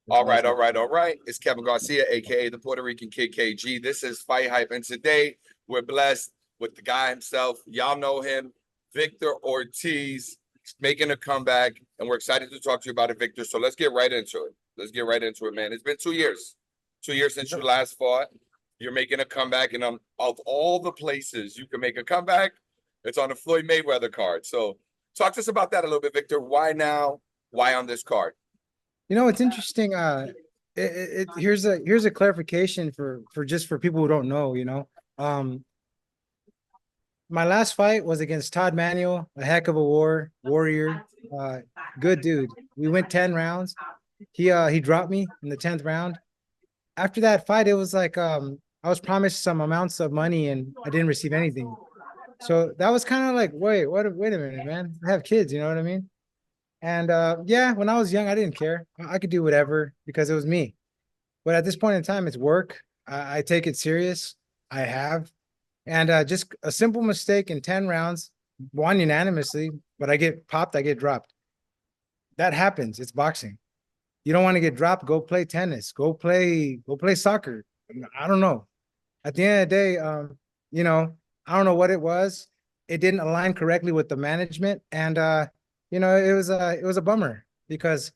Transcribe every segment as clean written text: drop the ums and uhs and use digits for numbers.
All right, all right, all right. It's Kevin Garcia, aka the Puerto Rican Kid KG. This is Fight Hype, and today we're blessed with the guy himself. Y'all know him, Victor Ortiz, making a comeback, and we're excited to talk to you about it, Victor. So let's get right into it. Let's get right into it, man. It's been 2 years. 2 years since you last fought. You're making a comeback, and of all the places you can make a comeback, it's on the Floyd Mayweather card. So talk to us about that a little bit, Victor. Why now? Why on this card? You know, it's interesting. Here's a clarification for just for people who don't know. My last fight was against Todd Manuel, a heck of a warrior, good dude. We went 10 rounds. He dropped me in the 10th round. After that fight, it was like I was promised some amounts of money and I didn't receive anything. So that was kind of like, wait a minute, man. I have kids, you know what I mean? And yeah, when I was young, I didn't care. I could do whatever because it was me. But at this point in time, it's work. I take it serious. I have. And just a simple mistake in 10 rounds, won unanimously, but I get popped, I get dropped. That happens. It's boxing. You don't want to get dropped, go play tennis, go play soccer. I don't know. At the end of the day, I don't know what it was. It didn't align correctly with the management. And it was a bummer because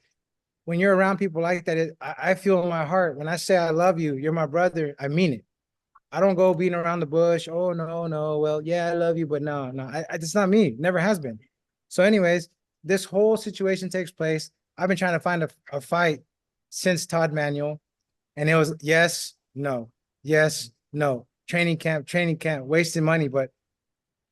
when you're around people like that, I feel in my heart when I say I love you, you're my brother, I mean it. I don't go beating around the bush. Oh no, well, yeah, I love you, but no, it's not me. Never has been. So, anyways, this whole situation takes place. I've been trying to find a fight since Todd Manuel, and it was yes, no, training camp, wasting money, but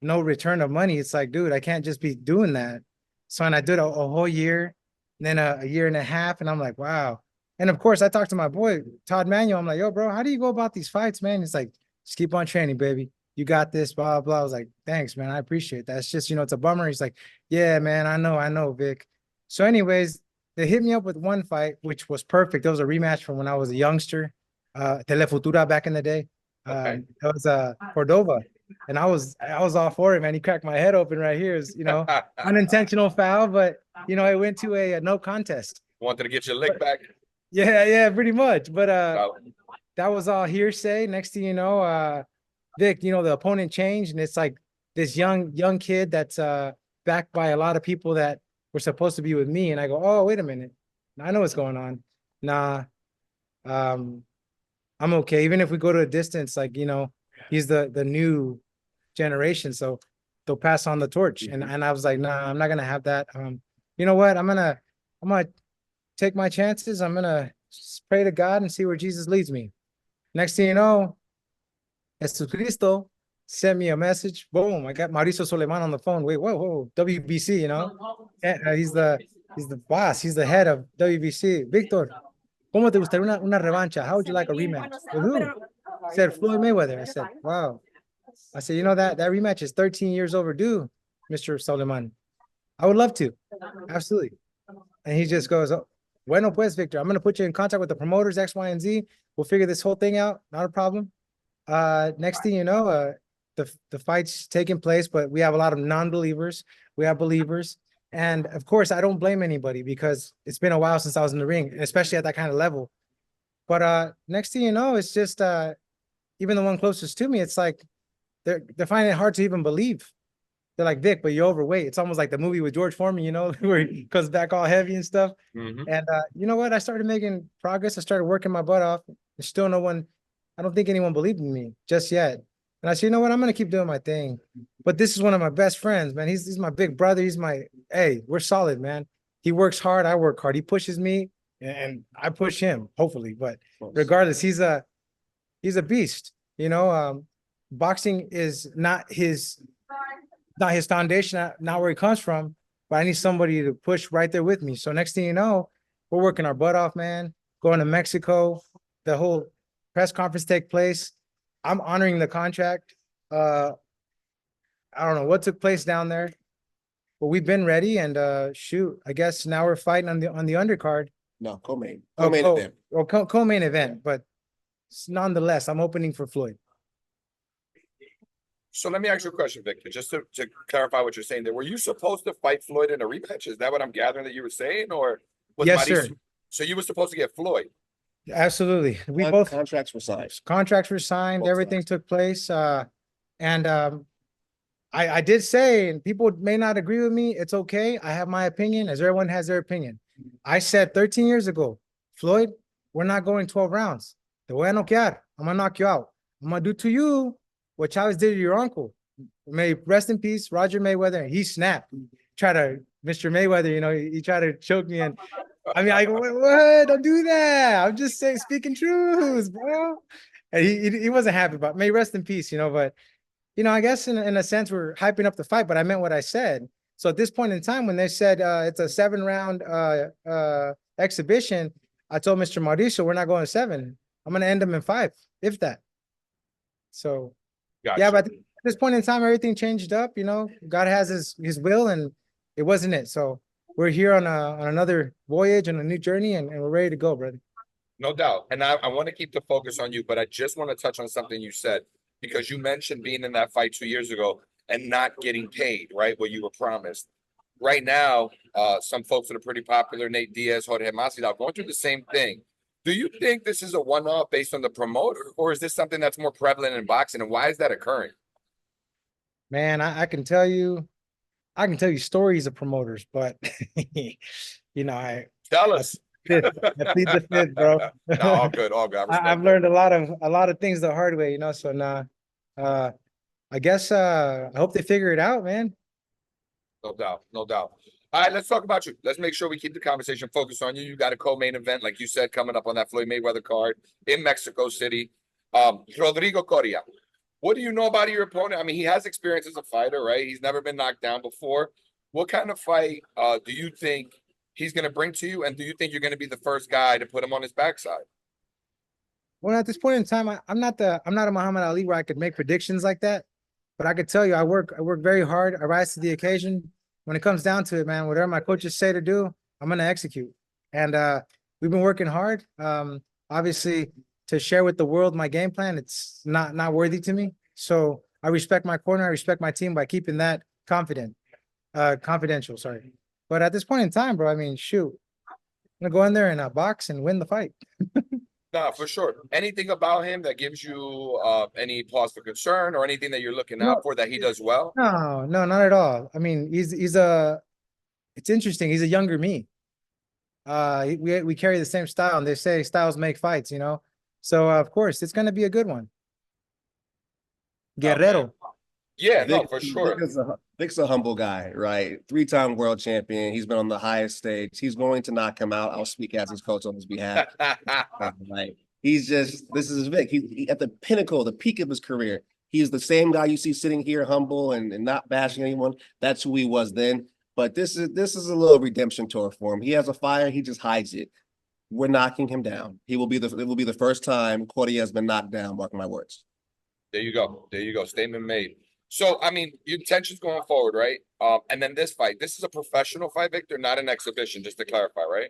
no return of money. It's like, dude, I can't just be doing that. So, and I did a whole year, and then a year and a half, and I'm like, wow. And of course, I talked to my boy, Todd Manuel. I'm like, yo, bro, how do you go about these fights, man? He's like, just keep on training, baby. You got this, blah, blah. I was like, thanks, man. I appreciate that. It's just, it's a bummer. He's like, yeah, man, I know, Vic. So anyways, they hit me up with one fight, which was perfect. It was a rematch from when I was a youngster, Telefutura back in the day. Okay. That was Cordova. And I was all for it, man. He cracked my head open right here. Is unintentional foul, but it went to a no contest. Wanted to get your lick back. Yeah, pretty much. But that was all hearsay. Next thing you know, Vic, the opponent changed, and it's like this young kid that's backed by a lot of people that were supposed to be with me. And I go, oh, wait a minute. I know what's going on. Nah, I'm okay. Even if we go to a distance, like, he's the new generation, so they'll pass on the torch. And I was like, nah, I'm not gonna have that. You know what? I'm gonna take my chances. I'm gonna pray to God and see where Jesus leads me. Next thing you know, Jesucristo sent me a message. Boom! I got Mauricio Soleiman on the phone. Wait, whoa, WBC. He's the boss. He's the head of WBC. Victor, ¿cómo te gustaría una revancha? How would you like a rematch? With who? I said Floyd Mayweather. I said, wow. I said, that rematch is 13 years overdue, Mr. Soleiman. I would love to, absolutely. And he just goes, oh, bueno pues, Victor, I'm going to put you in contact with the promoters, X, Y, and Z. We'll figure this whole thing out. Not a problem. Next thing you know, the fight's taking place, but we have a lot of non-believers. We have believers. And of course, I don't blame anybody because it's been a while since I was in the ring, especially at that kind of level. But next thing you know, it's just even the one closest to me, it's like they're finding it hard to even believe. They're like, Vic, but you're overweight. It's almost like the movie with George Foreman, where he comes back all heavy and stuff. Mm-hmm. And you know what? I started making progress. I started working my butt off. There's still I don't think anyone believed in me just yet. And I said, you know what? I'm going to keep doing my thing. But this is one of my best friends, man. He's my big brother. Hey, we're solid, man. He works hard. I work hard. He pushes me and I push him, hopefully. But regardless, he's a beast. Boxing is not his foundation, not where he comes from, but I need somebody to push right there with me. So next thing you know, we're working our butt off, man. Going to Mexico, the whole press conference take place. I'm honoring the contract. I don't know what took place down there, but we've been ready. And shoot, I guess now we're fighting on the undercard. No, co-main event. Co-main event, but nonetheless, I'm opening for Floyd. So let me ask you a question, Victor, just to clarify what you're saying there. Were you supposed to fight Floyd in a rematch? Is that what I'm gathering that you were saying? Or was yes, sir. So you were supposed to get Floyd. Absolutely. We both Contracts were signed. contracts were signed, Both everything sides. took place. And I did say, and people may not agree with me, it's okay. I have my opinion, as everyone has their opinion. I said 13 years ago, Floyd, we're not going 12 rounds. Te voy a noquear. I'm gonna knock you out. I'm gonna do to you what Chavez did to your uncle. May rest in peace, Roger Mayweather. And he snapped. Try to, Mr. Mayweather, you know, he tried to choke me. And I mean, I go, what? Don't do that. I'm just saying, speaking truths, bro. And he wasn't happy about it. May rest in peace, you know, but you know, I guess in a sense we're hyping up the fight, but I meant what I said. So at this point in time, when they said it's a 7-round exhibition, I told Mr. Mauricio, we're not going to 7. I'm going to end them in 5, if that. So, Gotcha. yeah, but at this point in time, everything changed up. You know, God has his will, and it wasn't it. So we're here on another voyage and a new journey, and we're ready to go, brother. No doubt. And I want to keep the focus on you, but I just want to touch on something you said, because you mentioned being in that fight 2 years ago and not getting paid, right? What you were promised. Right now, some folks that are pretty popular, Nate Diaz, Jorge Masvidal, going through the same thing. Do you think this is a one-off based on the promoter, or is this something that's more prevalent in boxing, and why is that occurring? Man, I can tell you stories of promoters, but you know, Tell us. I plead the fifth, bro. No, all good, all good. I've learned a lot of things the hard way, you know. So nah, I guess I hope they figure it out, man. No doubt, no doubt. All right, let's talk about you. Let's make sure we keep the conversation focused on you. You got a co-main event, like you said, coming up on that Floyd Mayweather card in Mexico City. Rodrigo Cordia. What do you know about your opponent? I mean, he has experience as a fighter, right? He's never been knocked down before. What kind of fight do you think he's going to bring to you? And do you think you're going to be the first guy to put him on his backside? Well, at this point in time, I'm not a Muhammad Ali where I could make predictions like that. But I could tell you, I work very hard. I rise to the occasion. When it comes down to it, man, whatever my coaches say to do, I'm gonna execute. And we've been working hard. Obviously, to share with the world my game plan, it's not worthy to me. So I respect my corner. I respect my team by keeping that confidential. Sorry. But at this point in time, bro, I mean, shoot, I'm gonna go in there and box and win the fight. No, for sure. Anything about him that gives you any pause for concern, or anything that you're looking out for that he does well? No, not at all. I mean, it's interesting. He's a younger me. We carry the same style, and they say styles make fights, you know. So of course, it's gonna be a good one. Guerrero. Yeah, no, Vic, for sure. Vic's a humble guy, right? 3-time world champion. He's been on the highest stage. He's going to knock him out. I'll speak as his coach on his behalf. Right. This is Vic. He at the pinnacle, the peak of his career. He's the same guy you see sitting here, humble and not bashing anyone. That's who he was then. But this is a little redemption tour for him. He has a fire. He just hides it. We're knocking him down. It will be the first time Cordia has been knocked down. Mark my words. There you go. There you go. Statement made. So, I mean, your intentions going forward, right? And then this fight. This is a professional fight, Victor, not an exhibition, just to clarify, right?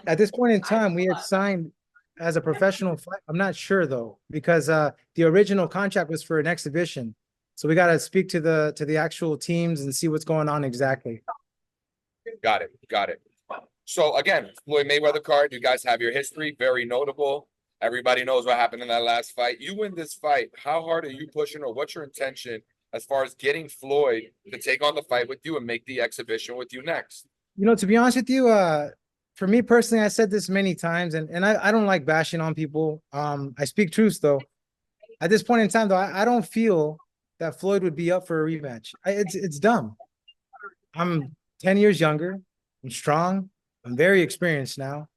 At this point in time, we had signed as a professional fight. I'm not sure though, because the original contract was for an exhibition. So we got to speak to the actual teams and see what's going on exactly. Got it. Got it. So again, Floyd Mayweather card, you guys have your history, very notable. Everybody knows what happened in that last fight. You win this fight. How hard are you pushing, or what's your intention as far as getting Floyd to take on the fight with you and make the exhibition with you next? You know, to be honest with you, for me personally, I said this many times, and I don't like bashing on people. I speak truth though. At this point in time, though, I don't feel that Floyd would be up for a rematch. It's dumb. I'm 10 years younger. I'm strong. I'm very experienced now.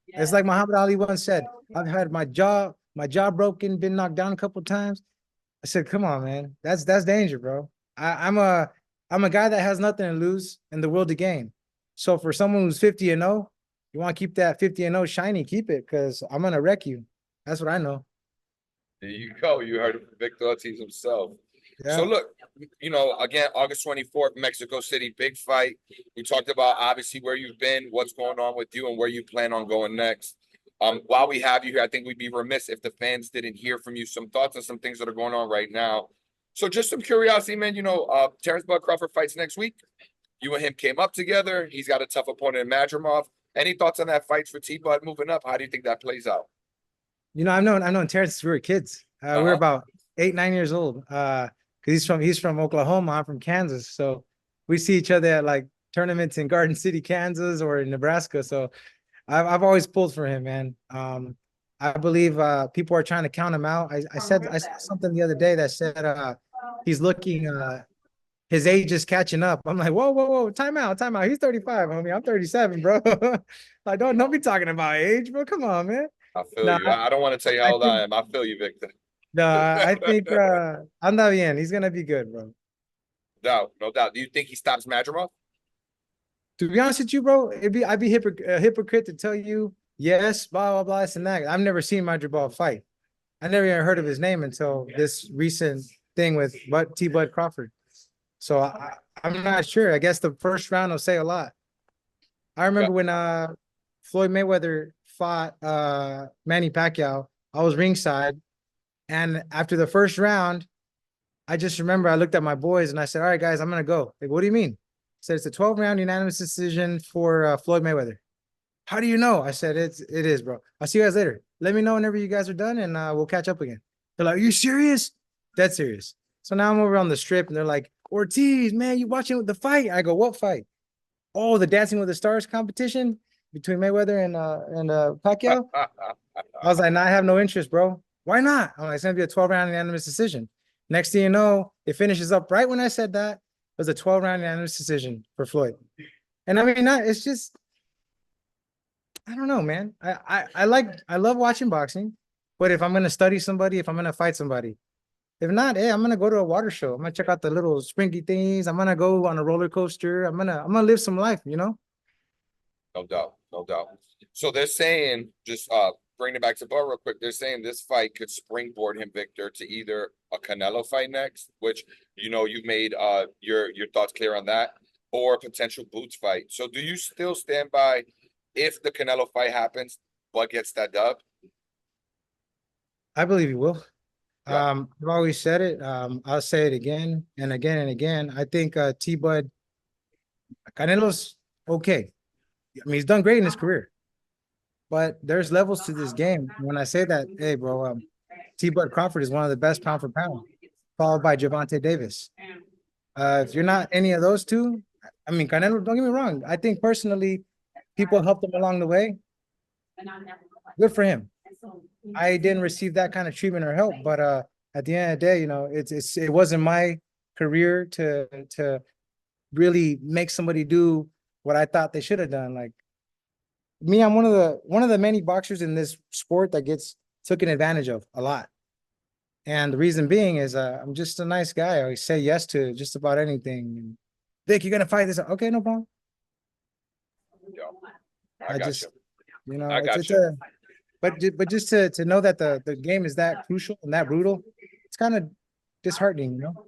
It's like Muhammad Ali once said, I've had my jaw broken, been knocked down a couple of times. I said, come on, man. That's danger, bro. I'm a guy that has nothing to lose and the world to gain. So for someone who's 50-0, you want to keep that 50-0 shiny, keep it, because I'm gonna wreck you. That's what I know. There you go. You heard it from Victor Ortiz himself. Yeah. So look, you know, again, August 24th, Mexico City, big fight. We talked about obviously where you've been, what's going on with you, and where you plan on going next. While we have you here, I think we'd be remiss if the fans didn't hear from you some thoughts on some things that are going on right now. So just some curiosity, man. You know, Terence Crawford fights next week. You and him came up together. He's got a tough opponent in Madrimov. Any thoughts on that fight for T-Bud moving up? How do you think that plays out? You know, I've known Terence since we were kids. We were about 8, 9 years old. Because he's from Oklahoma, I'm from Kansas. So we see each other at like tournaments in Garden City, Kansas, or in Nebraska. So I've always pulled for him, man. I believe people are trying to count him out. I said something the other day that said he's looking his age is catching up. I'm like, whoa, time out. He's 35, homie. I'm 37, bro. Like, don't be talking about age, bro. Come on, man. I feel you. I don't want to tell you how old I am. I feel you, Victor. No, I think anda bien. He's gonna be good, bro. No doubt. Do you think he stops Madrimov? To be honest with you, bro, I'd be a hypocrite to tell you yes, blah blah blah, this and that. I've never seen Madrimov fight. I never even heard of his name until this recent thing with T-Bud Crawford. So I'm not sure. I guess the first round will say a lot. I remember when Floyd Mayweather fought Manny Pacquiao. I was ringside, and after the first round, I just remember I looked at my boys and I said, "All right, guys, I'm gonna go." Like, what do you mean? I said it's a 12-round unanimous decision for Floyd Mayweather. How do you know? I said it is, bro. I'll see you guys later. Let me know whenever you guys are done, and we'll catch up again. They're like, "Are you serious?" Dead serious. So now I'm over on the strip, and they're like, "Ortiz, man, you watching the fight?" I go, "What fight?" "Oh, the Dancing with the Stars competition between Mayweather and Pacquiao." I was like, "Nah, I have no interest, bro." "Why not?" I'm like, "It's gonna be a 12-round unanimous decision." Next thing you know, it finishes up right when I said that. It was a 12-round unanimous decision for Floyd. And I mean, it's just, I don't know, man. I love watching boxing, but if I'm gonna study somebody, if I'm gonna fight somebody, if not, hey, I'm gonna go to a water show. I'm gonna check out the little springy things. I'm gonna go on a roller coaster. I'm gonna live some life, you know? No doubt. So they're saying, just bring it back to Bo real quick. They're saying this fight could springboard him, Victor, to either a Canelo fight next, which you made your thoughts clear on that, or a potential Boots fight. So do you still stand by if the Canelo fight happens, Bud gets that dub? I believe he will. Yeah. I've always said it. I'll say it again and again and again. I think T-Bud Canelo's okay. I mean, he's done great in his career, but there's levels to this game. When I say that, hey, bro, T-Bud Crawford is one of the best pound for pound, followed by Gervonta Davis. If you're not any of those two, I mean, Canelo, don't get me wrong. I think personally, people helped him along the way. Good for him. I didn't receive that kind of treatment or help, but at the end of the day, it wasn't my career to really make somebody do what I thought they should have done. Like me, I'm one of the many boxers in this sport that gets taken advantage of a lot. And the reason being is I'm just a nice guy. I say yes to just about anything. Vic, you're gonna fight this? Okay, no problem. I got you. But just to know that the game is that crucial and that brutal, it's kind of disheartening, you know?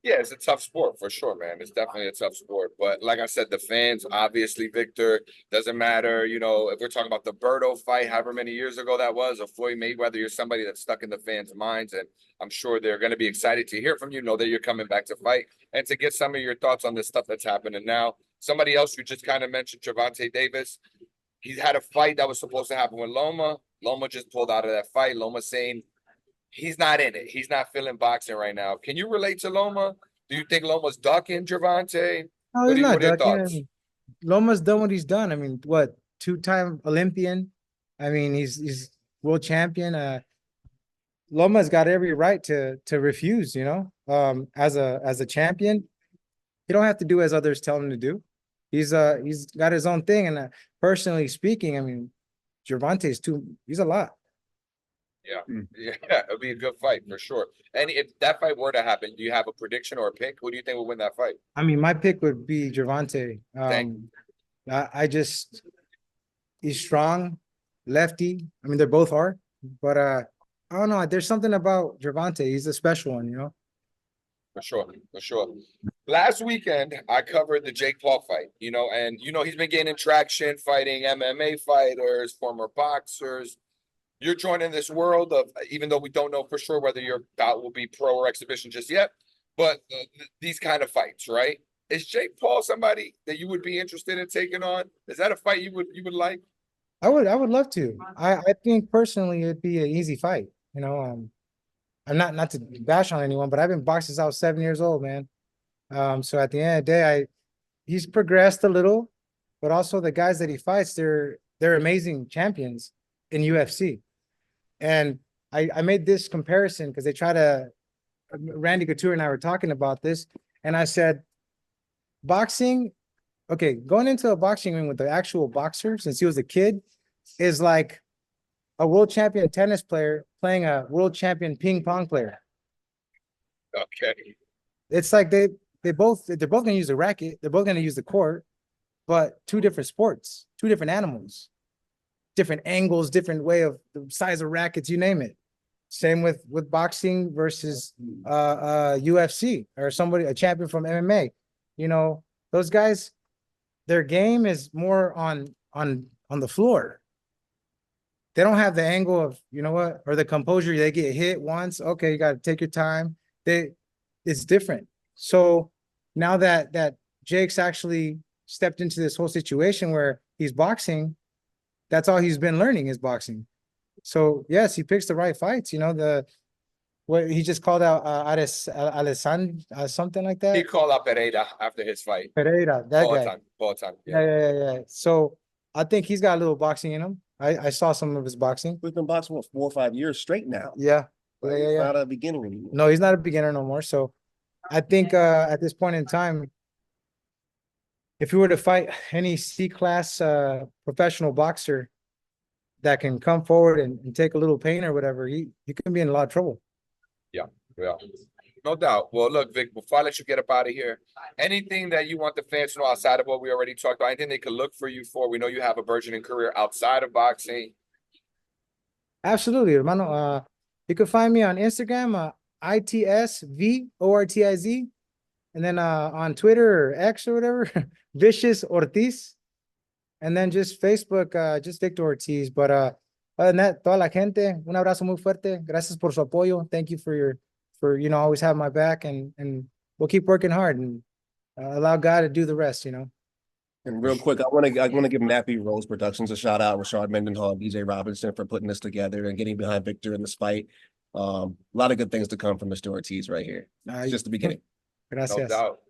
Yeah, it's a tough sport for sure, man. It's definitely a tough sport. But like I said, the fans, obviously, Victor, doesn't matter. If we're talking about the Berto fight, however many years ago that was, or Floyd Mayweather, you're somebody that's stuck in the fans' minds. And I'm sure they're going to be excited to hear from you, know that you're coming back to fight, and to get some of your thoughts on this stuff that's happening now. Somebody else you just kind of mentioned, Gervonta Davis. He had a fight that was supposed to happen with Loma. Loma just pulled out of that fight. Loma saying he's not in it. He's not feeling boxing right now. Can you relate to Loma? Do you think Loma's ducking Gervonta? No, he's not What are your ducking. thoughts? Loma's done what he's done. I mean, what, 2-time Olympian? I mean, he's world champion. Loma's got every right to refuse, as a champion. He don't have to do as others tell him to do. He's got his own thing. And personally speaking, I mean, Gervonta's he's a lot. Yeah, it'll be a good fight for sure. And if that fight were to happen, do you have a prediction or a pick? Who do you think will win that fight? I mean, my pick would be Gervonta. He's strong, lefty. I mean, they're both hard, but I don't know. There's something about Gervonta. He's a special one, For sure. Last weekend, I covered the Jake Paul fight, and he's been gaining traction, fighting MMA fighters, former boxers. You're joining this world of, even though we don't know for sure whether your bout will be pro or exhibition just yet, but these kind of fights, right? Is Jake Paul somebody that you would be interested in taking on? Is that a fight you would like? I would love to. I think personally it'd be an easy fight. You know, I'm not to bash on anyone, but I've been boxing since I was 7 years old, man. So at the end of the day, he's progressed a little, but also the guys that he fights, they're amazing champions in UFC. And I made this comparison because they try to Randy Couture and I were talking about this, and I said, boxing, okay, going into a boxing ring with the actual boxer since he was a kid is like a world champion tennis player playing a world champion ping pong player. Okay. It's like they're both gonna use the racket, they're both gonna use the court, but two different sports, two different animals, different angles, different way of the size of rackets, you name it. Same with boxing versus UFC or somebody, a champion from MMA. You know, those guys, their game is more on the floor. They don't have the angle of, you know what, or the composure. They get hit once, okay, you got to take your time. It's different. So now that Jake's actually stepped into this whole situation where he's boxing, that's all he's been learning is boxing. So yes, he picks the right fights. You know, what he just called out Alessandro, something like that. He called out Pereira after his fight. Pereira, that guy. All time. Yeah. Yeah. So I think he's got a little boxing in him. I saw some of his boxing. We've been boxing for 4 or 5 years straight now. Yeah. Like, Yeah. he's not a beginner anymore. No, he's not a beginner no more. So I think at this point in time, if you were to fight any C-class professional boxer that can come forward and take a little pain or whatever, he can be in a lot of trouble. Yeah. No doubt. Well, look, Vic, before I let you get up out of here, anything that you want the fans to know outside of what we already talked about, anything they could look for you for? We know you have a burgeoning career outside of boxing. Absolutely, hermano. You can find me on Instagram, ITSVORTIZ, and then on Twitter or X or whatever, Vicious Ortiz, and then just Facebook, just Victor Ortiz. But other than that, toda la gente, un abrazo muy fuerte. Gracias por su apoyo. Thank you for always having my back, and we'll keep working hard and allow God to do the rest, you know. And real quick, I want to give Nappy Rose Productions a shout out, Rashad Mendenhall, DJ Robinson for putting this together and getting behind Victor in this fight. A lot of good things to come from Mr. Ortiz right here. It's just the beginning. Gracias.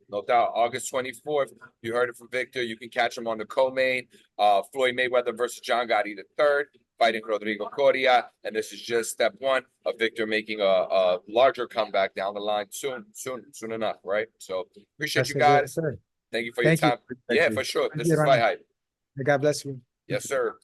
No doubt. August 24th, you heard it from Victor. You can catch him on the co-main. Floyd Mayweather versus John Gotti III, fighting Rodrigo Cordia. And this is just step one of Victor making a larger comeback down the line soon enough, right? So appreciate you guys. Yes, Thank you for your time. Yeah, for sure. This is FightHype. God bless you. Yes, sir.